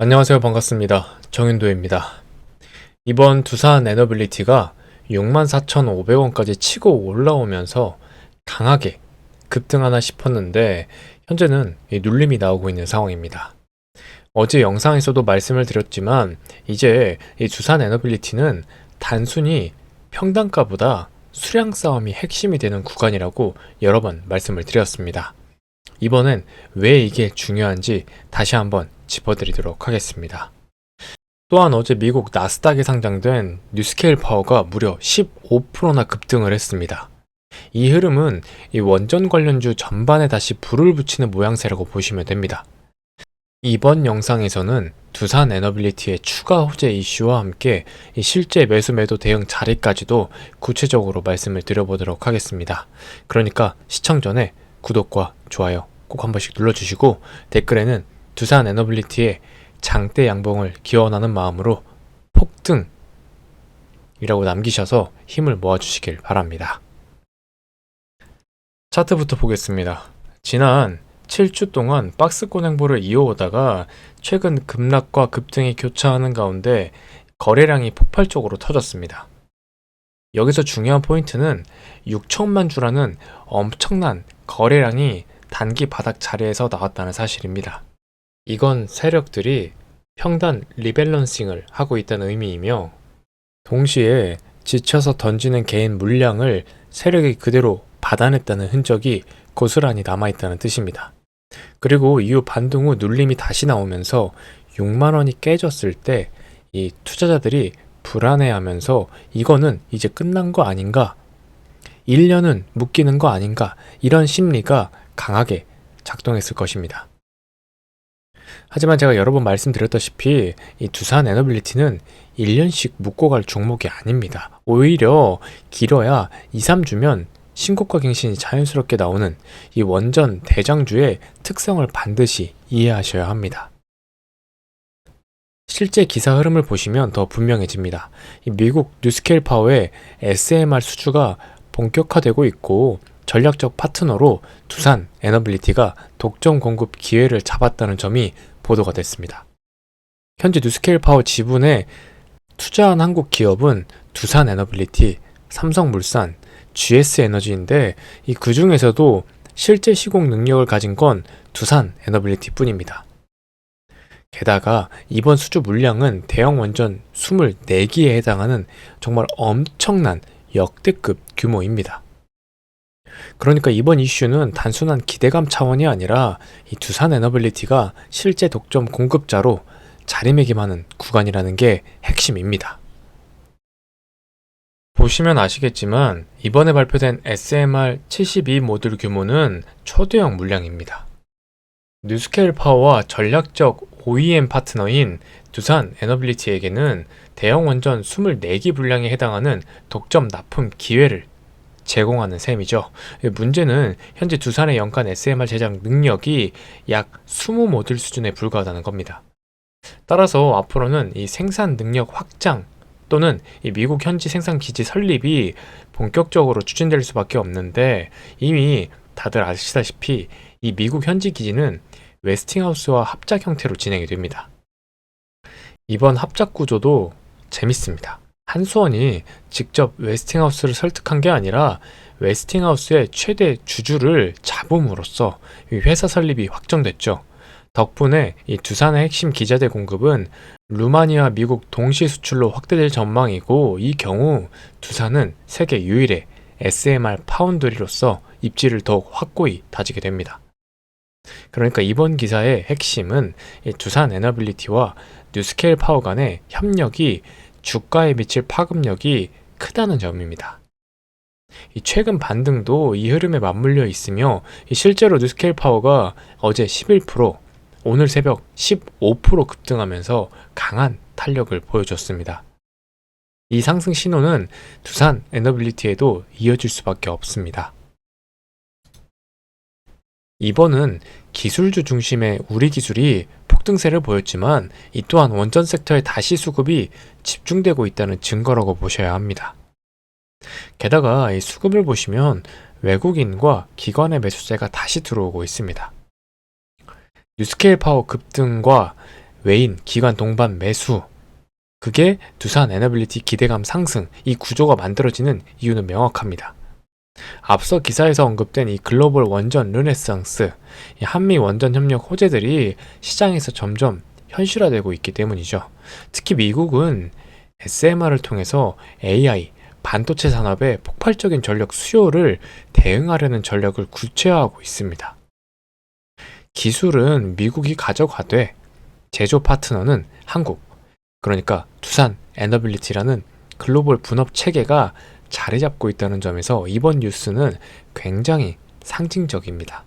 안녕하세요. 반갑습니다. 정윤도입니다. 이번 두산 에너빌리티가 64,500원까지 치고 올라오면서 강하게 급등하나 싶었는데 현재는 이 눌림이 나오고 있는 상황입니다. 어제 영상에서도 말씀을 드렸지만 이제 이 두산 에너빌리티는 단순히 평단가보다 수량 싸움이 핵심이 되는 구간이라고 여러 번 말씀을 드렸습니다. 이번엔 왜 이게 중요한지 다시 한번 짚어드리도록 하겠습니다. 또한 어제 미국 나스닥에 상장된 뉴스케일 파워가 무려 15%나 급등을 했습니다. 이 흐름은 이 원전 관련주 전반에 다시 불을 붙이는 모양새라고 보시면 됩니다. 이번 영상에서는 두산 에너빌리티의 추가 호재 이슈와 함께 이 실제 매수 매도 대응 자리까지도 구체적으로 말씀을 드려보도록 하겠습니다. 그러니까 시청 전에 구독과 좋아요 꼭 한 번씩 눌러주시고 댓글에는 두산 에너빌리티의 장대 양봉을 기원하는 마음으로 폭등이라고 남기셔서 힘을 모아주시길 바랍니다. 차트부터 보겠습니다. 지난 7주 동안 박스권 행보를 이어오다가 최근 급락과 급등이 교차하는 가운데 거래량이 폭발적으로 터졌습니다. 여기서 중요한 포인트는 6천만 주라는 엄청난 거래량이 단기 바닥 자리에서 나왔다는 사실입니다. 이건 세력들이 평단 리밸런싱을 하고 있다는 의미이며 동시에 지쳐서 던지는 개인 물량을 세력이 그대로 받아냈다는 흔적이 고스란히 남아있다는 뜻입니다. 그리고 이후 반등 후 눌림이 다시 나오면서 6만원이 깨졌을 때 이 투자자들이 불안해하면서 이거는 이제 끝난 거 아닌가? 1년은 묶이는 거 아닌가? 이런 심리가 강하게 작동했을 것입니다. 하지만 제가 여러 번 말씀드렸다시피 이 두산 에너빌리티는 1년씩 묶고 갈 종목이 아닙니다. 오히려 길어야 2, 3주면 신고가 갱신이 자연스럽게 나오는 이 원전 대장주의 특성을 반드시 이해하셔야 합니다. 실제 기사 흐름을 보시면 더 분명해집니다. 이 미국 뉴스케일 파워의 SMR 수주가 본격화되고 있고 전략적 파트너로 두산 에너빌리티가 독점 공급 기회를 잡았다는 점이 보도가 됐습니다. 현재 뉴스케일 파워 지분에 투자한 한국 기업은 두산 에너빌리티, 삼성물산, GS에너지인데 그 중에서도 실제 시공 능력을 가진 건 두산 에너빌리티 뿐입니다. 게다가 이번 수주 물량은 대형 원전 24기에 해당하는 정말 엄청난 역대급 규모입니다. 그러니까 이번 이슈는 단순한 기대감 차원이 아니라 이 두산 에너빌리티가 실제 독점 공급자로 자리매김하는 구간이라는 게 핵심입니다. 보시면 아시겠지만 이번에 발표된 SMR72 모듈 규모는 초대형 물량입니다. 뉴스케일 파워와 전략적 OEM 파트너인 두산 에너빌리티에게는 대형 원전 24기 분량에 해당하는 독점 납품 기회를 제공하는 셈이죠. 문제는 현재 두산의 연간 SMR 제작 능력이 약 20모듈 수준에 불과하다는 겁니다. 따라서 앞으로는 이 생산 능력 확장 또는 이 미국 현지 생산 기지 설립이 본격적으로 추진될 수밖에 없는데 이미 다들 아시다시피 이 미국 현지 기지는 웨스팅하우스와 합작 형태로 진행이 됩니다. 이번 합작 구조도 재밌습니다. 한수원이 직접 웨스팅하우스를 설득한 게 아니라 웨스팅하우스의 최대 주주를 잡음으로써 회사 설립이 확정됐죠. 덕분에 이 두산의 핵심 기자재 공급은 루마니아, 미국 동시 수출로 확대될 전망이고 이 경우 두산은 세계 유일의 SMR 파운드리로서 입지를 더욱 확고히 다지게 됩니다. 그러니까 이번 기사의 핵심은 이 두산 에너빌리티와 뉴스케일 파워 간의 협력이 주가에 미칠 파급력이 크다는 점입니다. 이 최근 반등도 이 흐름에 맞물려 있으며 실제로 뉴스케일 파워가 어제 11%, 오늘 새벽 15% 급등하면서 강한 탄력을 보여줬습니다. 이 상승 신호는 두산 에너빌리티에도 이어질 수밖에 없습니다. 이번은 기술주 중심의 우리 기술이 폭등세를 보였지만 이 또한 원전 섹터의 다시 수급이 집중되고 있다는 증거라고 보셔야 합니다. 게다가 이 수급을 보시면 외국인과 기관의 매수세가 다시 들어오고 있습니다. 뉴스케일 파워 급등과 외인, 기관 동반 매수. 그게 두산 에너빌리티 기대감 상승, 이 구조가 만들어지는 이유는 명확합니다. 앞서 기사에서 언급된 이 글로벌 원전 르네상스, 이 한미 원전 협력 호재들이 시장에서 점점 현실화되고 있기 때문이죠. 특히 미국은 SMR을 통해서 AI, 반도체 산업의 폭발적인 전력 수요를 대응하려는 전략을 구체화하고 있습니다. 기술은 미국이 가져가되 제조 파트너는 한국, 그러니까 두산 에너빌리티라는 글로벌 분업 체계가 자리 잡고 있다는 점에서 이번 뉴스는 굉장히 상징적입니다.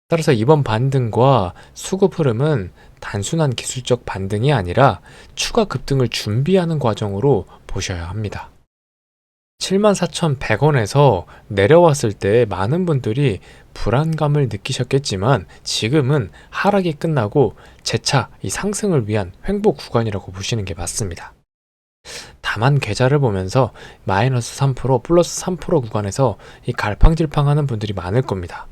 따라서 이번 반등과 수급 흐름은 단순한 기술적 반등이 아니라 추가 급등을 준비하는 과정으로 보셔야 합니다. 74,100원에서 내려왔을 때 많은 분들이 불안감을 느끼셨겠지만 지금은 하락이 끝나고 재차 이 상승을 위한 횡보 구간이라고 보시는 게 맞습니다. 다만 계좌를 보면서 마이너스 3%, 플러스 3% 구간에서 이 갈팡질팡하는 분들이 많을 겁니다.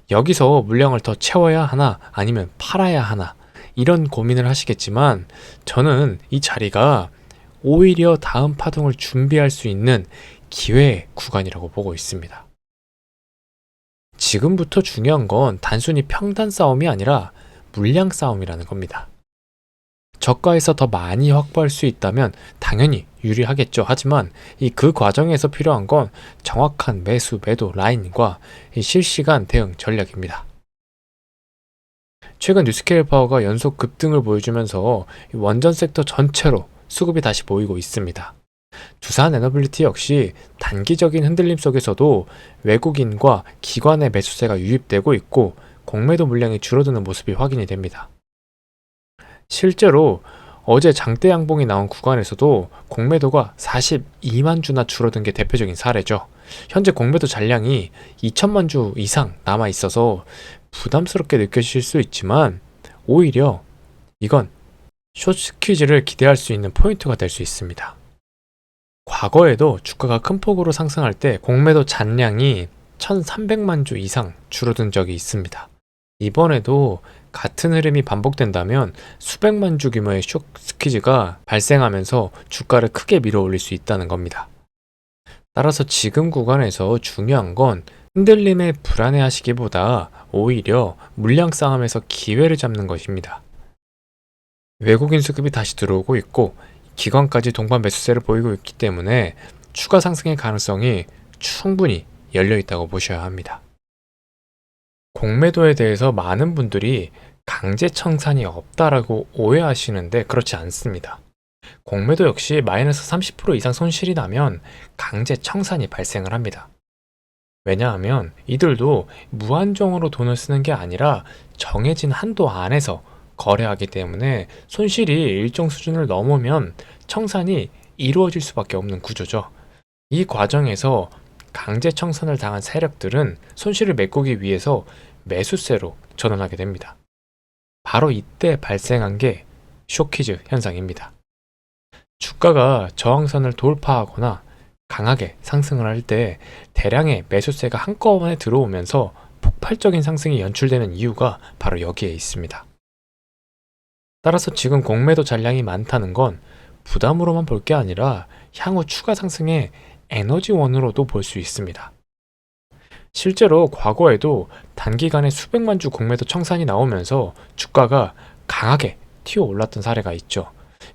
여기서 물량을 더 채워야 하나 아니면 팔아야 하나 이런 고민을 하시겠지만 저는 이 자리가 오히려 다음 파동을 준비할 수 있는 기회 구간이라고 보고 있습니다. 지금부터 중요한 건 단순히 평단 싸움이 아니라 물량 싸움이라는 겁니다. 저가에서 더 많이 확보할 수 있다면 당연히 유리하겠죠. 하지만 그 과정에서 필요한 건 정확한 매수, 매도 라인과 실시간 대응 전략입니다. 최근 뉴스케일 파워가 연속 급등을 보여주면서 원전 섹터 전체로 수급이 다시 모이고 있습니다. 두산 에너빌리티 역시 단기적인 흔들림 속에서도 외국인과 기관의 매수세가 유입되고 있고 공매도 물량이 줄어드는 모습이 확인이 됩니다. 실제로 어제 장대 양봉이 나온 구간에서도 공매도가 42만 주나 줄어든 게 대표적인 사례죠. 현재 공매도 잔량이 2천만 주 이상 남아 있어서 부담스럽게 느껴지실 수 있지만 오히려 이건 숏 스퀴즈를 기대할 수 있는 포인트가 될 수 있습니다. 과거에도 주가가 큰 폭으로 상승할 때 공매도 잔량이 1,300만 주 이상 줄어든 적이 있습니다. 이번에도 같은 흐름이 반복된다면 수백만 주 규모의 숏 스퀴즈가 발생하면서 주가를 크게 밀어 올릴 수 있다는 겁니다. 따라서 지금 구간에서 중요한 건 흔들림에 불안해하시기보다 오히려 물량 싸움에서 기회를 잡는 것입니다. 외국인 수급이 다시 들어오고 있고 기관까지 동반 매수세를 보이고 있기 때문에 추가 상승의 가능성이 충분히 열려 있다고 보셔야 합니다. 공매도에 대해서 많은 분들이 강제 청산이 없다라고 오해하시는데 그렇지 않습니다. 공매도 역시 마이너스 30% 이상 손실이 나면 강제 청산이 발생을 합니다. 왜냐하면 이들도 무한정으로 돈을 쓰는 게 아니라 정해진 한도 안에서 거래하기 때문에 손실이 일정 수준을 넘으면 청산이 이루어질 수밖에 없는 구조죠. 이 과정에서 강제 청산을 당한 세력들은 손실을 메꾸기 위해서 매수세로 전환하게 됩니다. 바로 이때 발생한 게 쇼키즈 현상입니다. 주가가 저항선을 돌파하거나 강하게 상승을 할 때 대량의 매수세가 한꺼번에 들어오면서 폭발적인 상승이 연출되는 이유가 바로 여기에 있습니다. 따라서 지금 공매도 잔량이 많다는 건 부담으로만 볼 게 아니라 향후 추가 상승의 에너지원으로도 볼 수 있습니다. 실제로 과거에도 단기간에 수백만 주 공매도 청산이 나오면서 주가가 강하게 튀어 올랐던 사례가 있죠.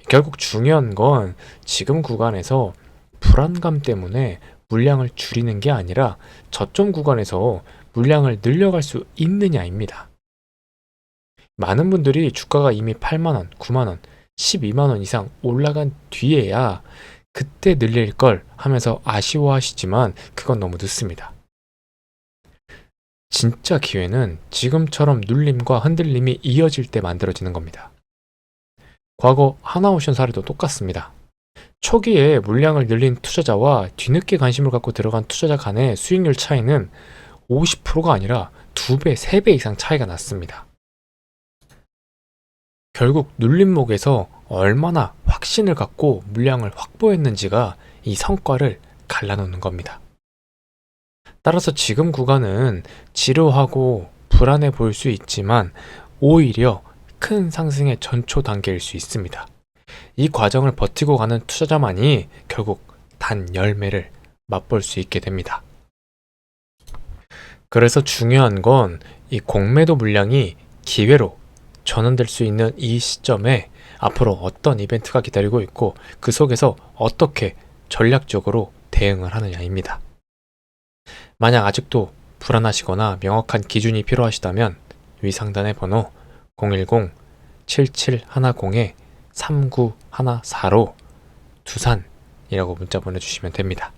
결국 중요한 건 지금 구간에서 불안감 때문에 물량을 줄이는 게 아니라 저점 구간에서 물량을 늘려갈 수 있느냐입니다. 많은 분들이 주가가 이미 8만원, 9만원, 12만원 이상 올라간 뒤에야 그때 늘릴 걸 하면서 아쉬워하시지만 그건 너무 늦습니다. 진짜 기회는 지금처럼 눌림과 흔들림이 이어질 때 만들어지는 겁니다. 과거 하나오션 사례도 똑같습니다. 초기에 물량을 늘린 투자자와 뒤늦게 관심을 갖고 들어간 투자자 간의 수익률 차이는 50%가 아니라 2배, 3배 이상 차이가 났습니다. 결국 눌림목에서 얼마나 확신을 갖고 물량을 확보했는지가 이 성과를 갈라놓는 겁니다. 따라서 지금 구간은 지루하고 불안해 보일 수 있지만 오히려 큰 상승의 전초 단계일 수 있습니다. 이 과정을 버티고 가는 투자자만이 결국 단 열매를 맛볼 수 있게 됩니다. 그래서 중요한 건 이 공매도 물량이 기회로 전환될 수 있는 이 시점에 앞으로 어떤 이벤트가 기다리고 있고 그 속에서 어떻게 전략적으로 대응을 하느냐입니다. 만약 아직도 불안하시거나 명확한 기준이 필요하시다면 위 상단의 번호 010-7710-3914로 두산이라고 문자 보내주시면 됩니다.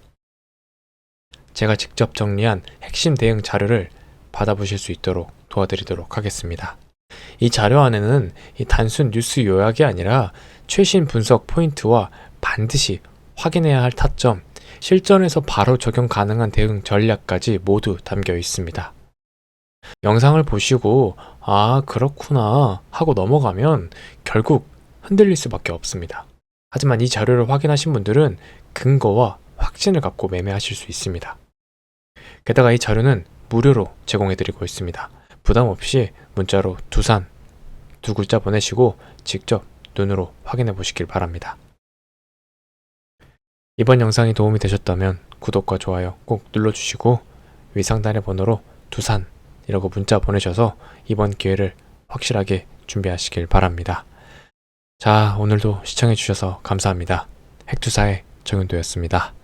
제가 직접 정리한 핵심 대응 자료를 받아보실 수 있도록 도와드리도록 하겠습니다. 이 자료 안에는 이 단순 뉴스 요약이 아니라 최신 분석 포인트와 반드시 확인해야 할 타점, 실전에서 바로 적용 가능한 대응 전략까지 모두 담겨 있습니다. 영상을 보시고 아 그렇구나 하고 넘어가면 결국 흔들릴 수밖에 없습니다. 하지만 이 자료를 확인하신 분들은 근거와 확신을 갖고 매매하실 수 있습니다. 게다가 이 자료는 무료로 제공해드리고 있습니다. 부담 없이 문자로 두산 두 글자 보내시고 직접 눈으로 확인해 보시길 바랍니다. 이번 영상이 도움이 되셨다면 구독과 좋아요 꼭 눌러주시고 위 상단의 번호로 두산이라고 문자 보내셔서 이번 기회를 확실하게 준비하시길 바랍니다. 자, 오늘도 시청해주셔서 감사합니다. 핵투사의 정윤도였습니다.